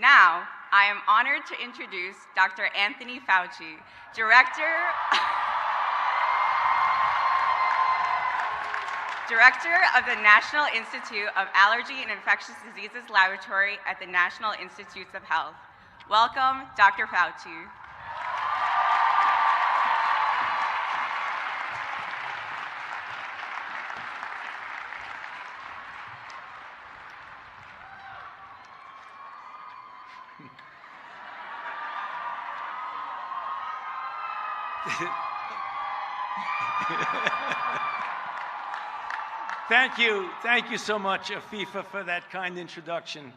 Now, I am honored to introduce Dr. Anthony Fauci, Director of the National Institute of Allergy and Infectious Diseases Laboratory at the National Institutes of Health. Welcome, Dr. Fauci. Thank you so much, Afifa, for that kind introduction.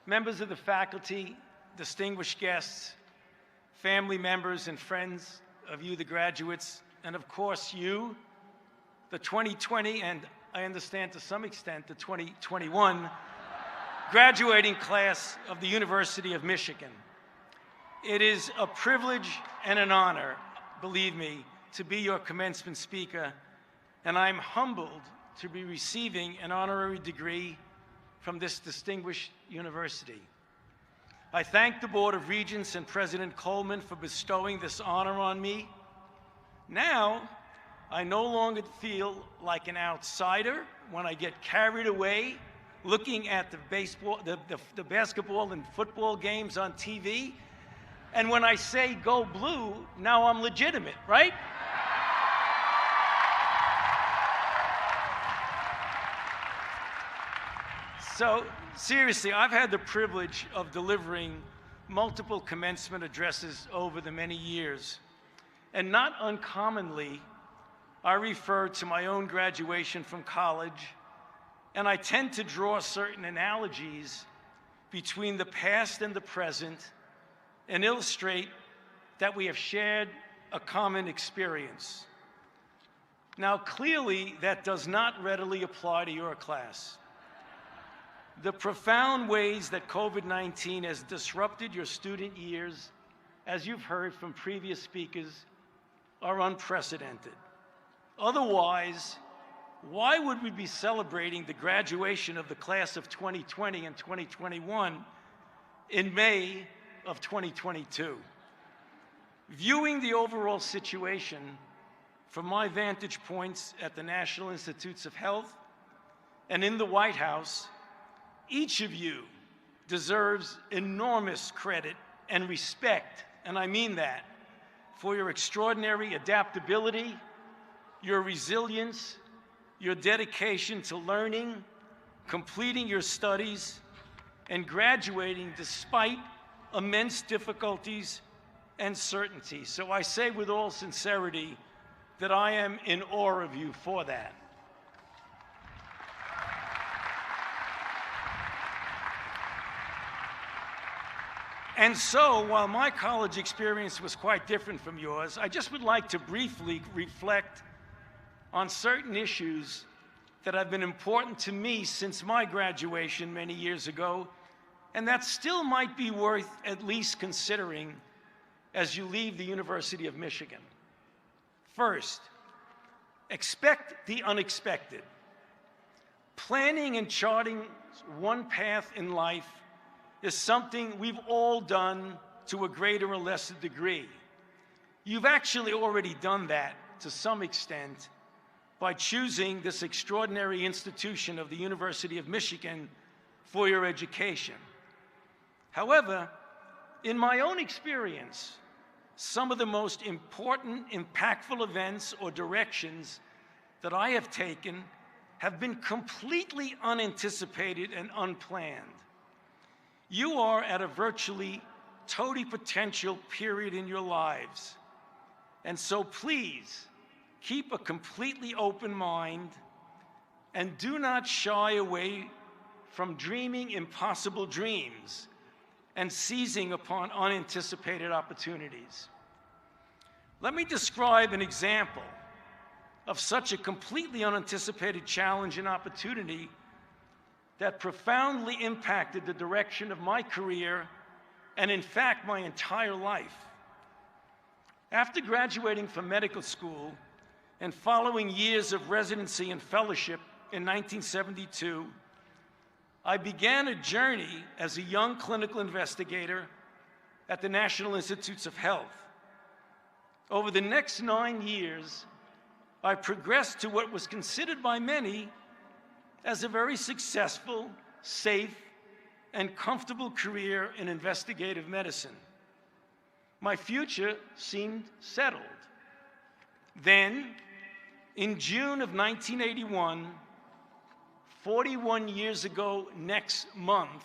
Members of the faculty, distinguished guests, family members and friends of you, the graduates, and of course you, the 2020, and I understand to some extent the 2021 graduating class of the University of Michigan. It is a privilege and an honor, believe me, to be your commencement speaker, and I'm humbled to be receiving an honorary degree from this distinguished university. I thank the Board of Regents and President Coleman for bestowing this honor on me. Now, I no longer feel like an outsider when I get carried away looking at the basketball and football games on TV. And when I say go blue, now I'm legitimate, right? So seriously, I've had the privilege of delivering multiple commencement addresses over the many years. And not uncommonly, I refer to my own graduation from college, and I tend to draw certain analogies between the past and the present and illustrate that we have shared a common experience. Now, clearly, that does not readily apply to your class. The profound ways that COVID-19 has disrupted your student years, as you've heard from previous speakers, are unprecedented. Otherwise, why would we be celebrating the graduation of the class of 2020 and 2021 in May of 2022? Viewing the overall situation from my vantage points at the National Institutes of Health and in the White House, each of you deserves enormous credit and respect, and I mean that, for your extraordinary adaptability, your resilience, your dedication to learning, completing your studies, and graduating despite immense difficulties and certainty. So I say with all sincerity that I am in awe of you for that. And so, while my college experience was quite different from yours, I just would like to briefly reflect on certain issues that have been important to me since my graduation many years ago, and that still might be worth at least considering as you leave the University of Michigan. First, expect the unexpected. Planning and charting one path in life is something we've all done to a greater or lesser degree. You've actually already done that to some extent by choosing this extraordinary institution of the University of Michigan for your education. However, in my own experience, some of the most important, impactful events or directions that I have taken have been completely unanticipated and unplanned. You are at a virtually totipotential period in your lives, and so please keep a completely open mind and do not shy away from dreaming impossible dreams and seizing upon unanticipated opportunities. Let me describe an example of such a completely unanticipated challenge and opportunity that profoundly impacted the direction of my career and, in fact, my entire life. After graduating from medical school and following years of residency and fellowship in 1972, I began a journey as a young clinical investigator at the National Institutes of Health. Over the next 9 years, I progressed to what was considered by many as a very successful, safe, and comfortable career in investigative medicine. My future seemed settled. Then, in June of 1981, 41 years ago next month,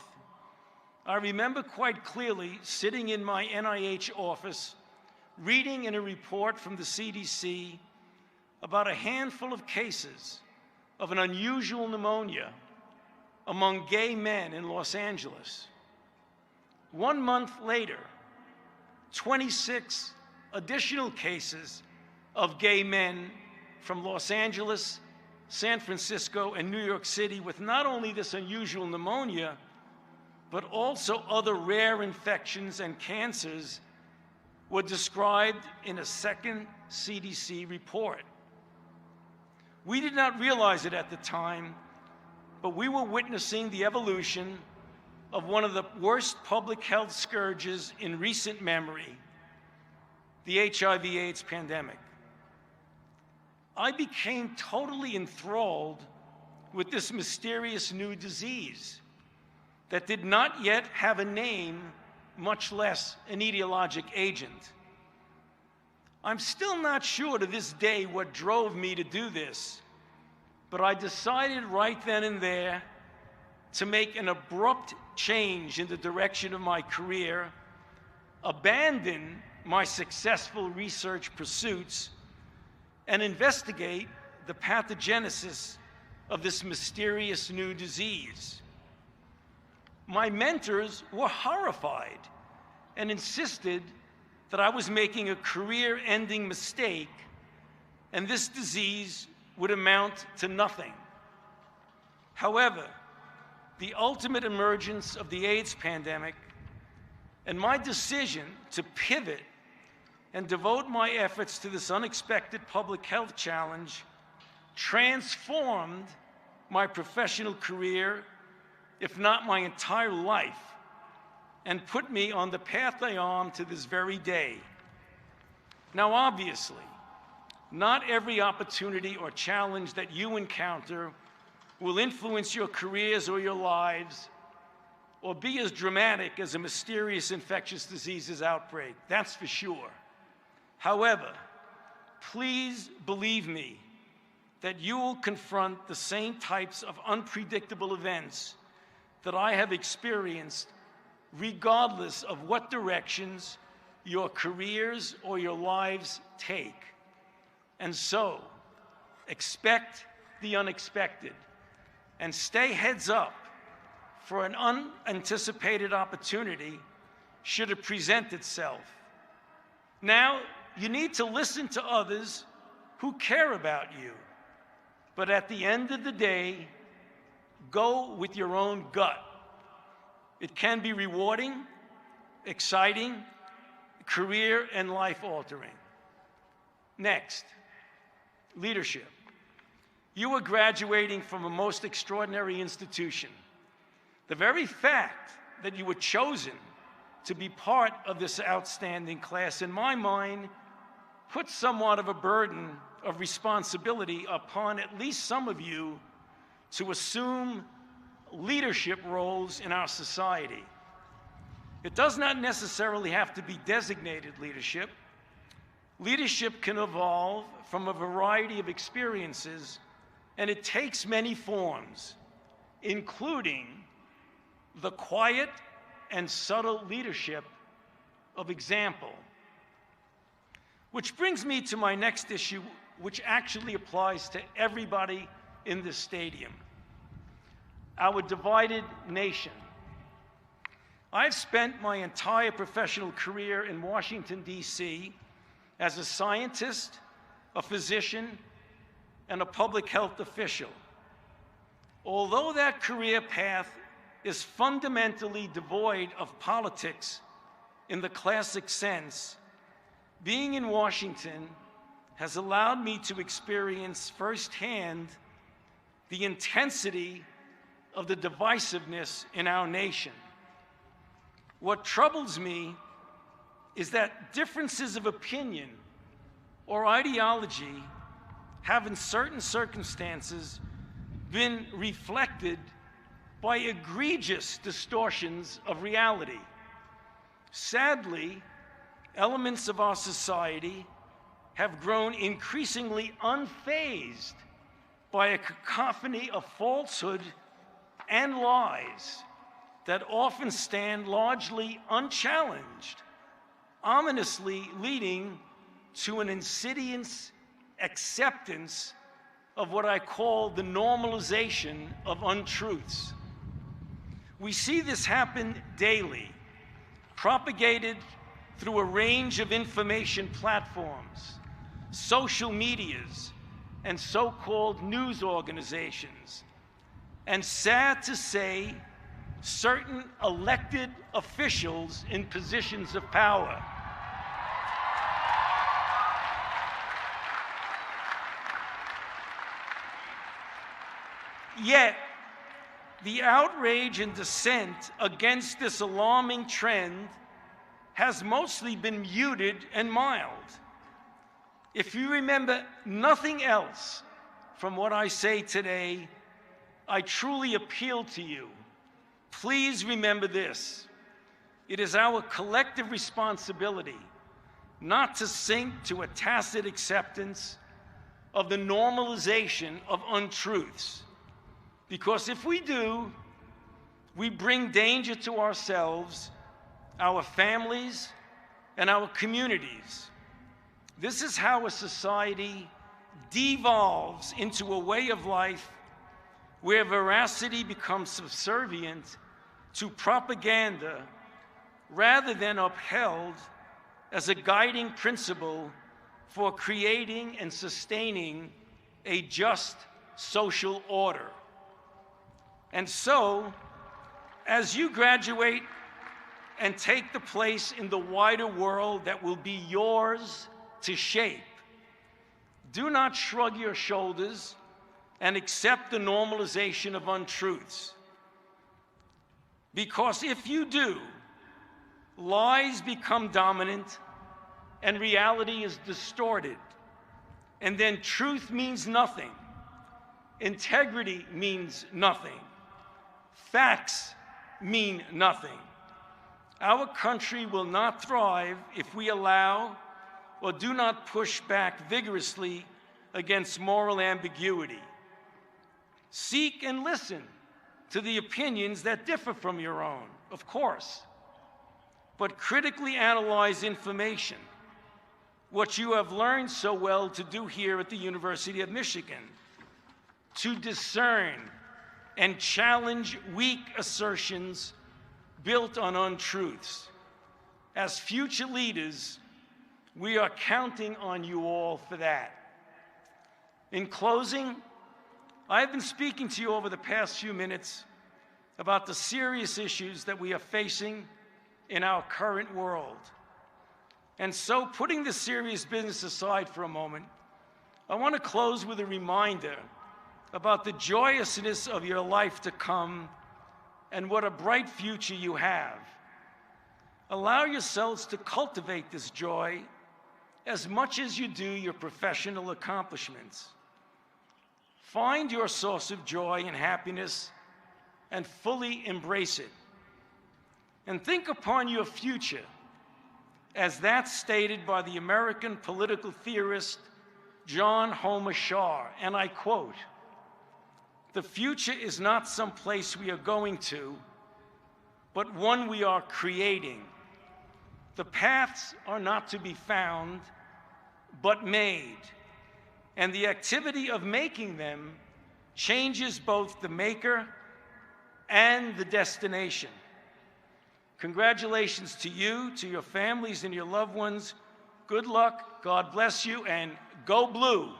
I remember quite clearly sitting in my NIH office, reading in a report from the CDC about a handful of cases of an unusual pneumonia among gay men in Los Angeles. 1 month later, 26 additional cases of gay men from Los Angeles, San Francisco, and New York City with not only this unusual pneumonia, but also other rare infections and cancers were described in a second CDC report. We did not realize it at the time, but we were witnessing the evolution of one of the worst public health scourges in recent memory, the HIV/AIDS pandemic. I became totally enthralled with this mysterious new disease that did not yet have a name, much less an etiologic agent. I'm still not sure to this day what drove me to do this, but I decided right then and there to make an abrupt change in the direction of my career, abandon my successful research pursuits, and investigate the pathogenesis of this mysterious new disease. My mentors were horrified and insisted that I was making a career-ending mistake and this disease would amount to nothing. However, the ultimate emergence of the AIDS pandemic and my decision to pivot and devote my efforts to this unexpected public health challenge transformed my professional career, if not my entire life, and put me on the path I am to this very day. Now, obviously, not every opportunity or challenge that you encounter will influence your careers or your lives or be as dramatic as a mysterious infectious diseases outbreak, that's for sure. However, please believe me that you will confront the same types of unpredictable events that I have experienced, regardless of what directions your careers or your lives take. And so, expect the unexpected and stay heads up for an unanticipated opportunity should it present itself. Now, you need to listen to others who care about you, but at the end of the day, go with your own gut. It can be rewarding, exciting, career and life-altering. Next, leadership. You are graduating from a most extraordinary institution. The very fact that you were chosen to be part of this outstanding class, in my mind, puts somewhat of a burden of responsibility upon at least some of you to assume leadership roles in our society. It does not necessarily have to be designated leadership. Leadership can evolve from a variety of experiences, and it takes many forms, including the quiet and subtle leadership of example. Which brings me to my next issue, which actually applies to everybody in this stadium: our divided nation. I've spent my entire professional career in Washington, D.C. as a scientist, a physician, and a public health official. Although that career path is fundamentally devoid of politics in the classic sense, being in Washington has allowed me to experience firsthand the intensity of the divisiveness in our nation. What troubles me is that differences of opinion or ideology have in certain circumstances been reflected by egregious distortions of reality. Sadly, elements of our society have grown increasingly unfazed by a cacophony of falsehood and lies that often stand largely unchallenged, ominously leading to an insidious acceptance of what I call the normalization of untruths. We see this happen daily, propagated through a range of information platforms, social medias, and so-called news organizations. And sad to say, certain elected officials in positions of power. Yet, the outrage and dissent against this alarming trend has mostly been muted and mild. If you remember nothing else from what I say today, I truly appeal to you. Please remember this. It is our collective responsibility not to sink to a tacit acceptance of the normalization of untruths. Because if we do, we bring danger to ourselves, our families, and our communities. This is how a society devolves into a way of life where veracity becomes subservient to propaganda rather than upheld as a guiding principle for creating and sustaining a just social order. And so, as you graduate and take the place in the wider world that will be yours to shape, do not shrug your shoulders and accept the normalization of untruths. Because if you do, lies become dominant and reality is distorted. And then truth means nothing. Integrity means nothing. Facts mean nothing. Our country will not thrive if we allow or do not push back vigorously against moral ambiguity. Seek and listen to the opinions that differ from your own, of course, but critically analyze information, what you have learned so well to do here at the University of Michigan, to discern and challenge weak assertions built on untruths. As future leaders, we are counting on you all for that. In closing, I've been speaking to you over the past few minutes about the serious issues that we are facing in our current world. And so, putting the serious business aside for a moment, I want to close with a reminder about the joyousness of your life to come and what a bright future you have. Allow yourselves to cultivate this joy as much as you do your professional accomplishments. Find your source of joy and happiness and fully embrace it. And think upon your future as that's stated by the American political theorist John Homer Shaw, and I quote, "The future is not some place we are going to, but one we are creating. The paths are not to be found, but made. And the activity of making them changes both the maker and the destination." Congratulations to you, to your families and your loved ones. Good luck, God bless you, and go blue.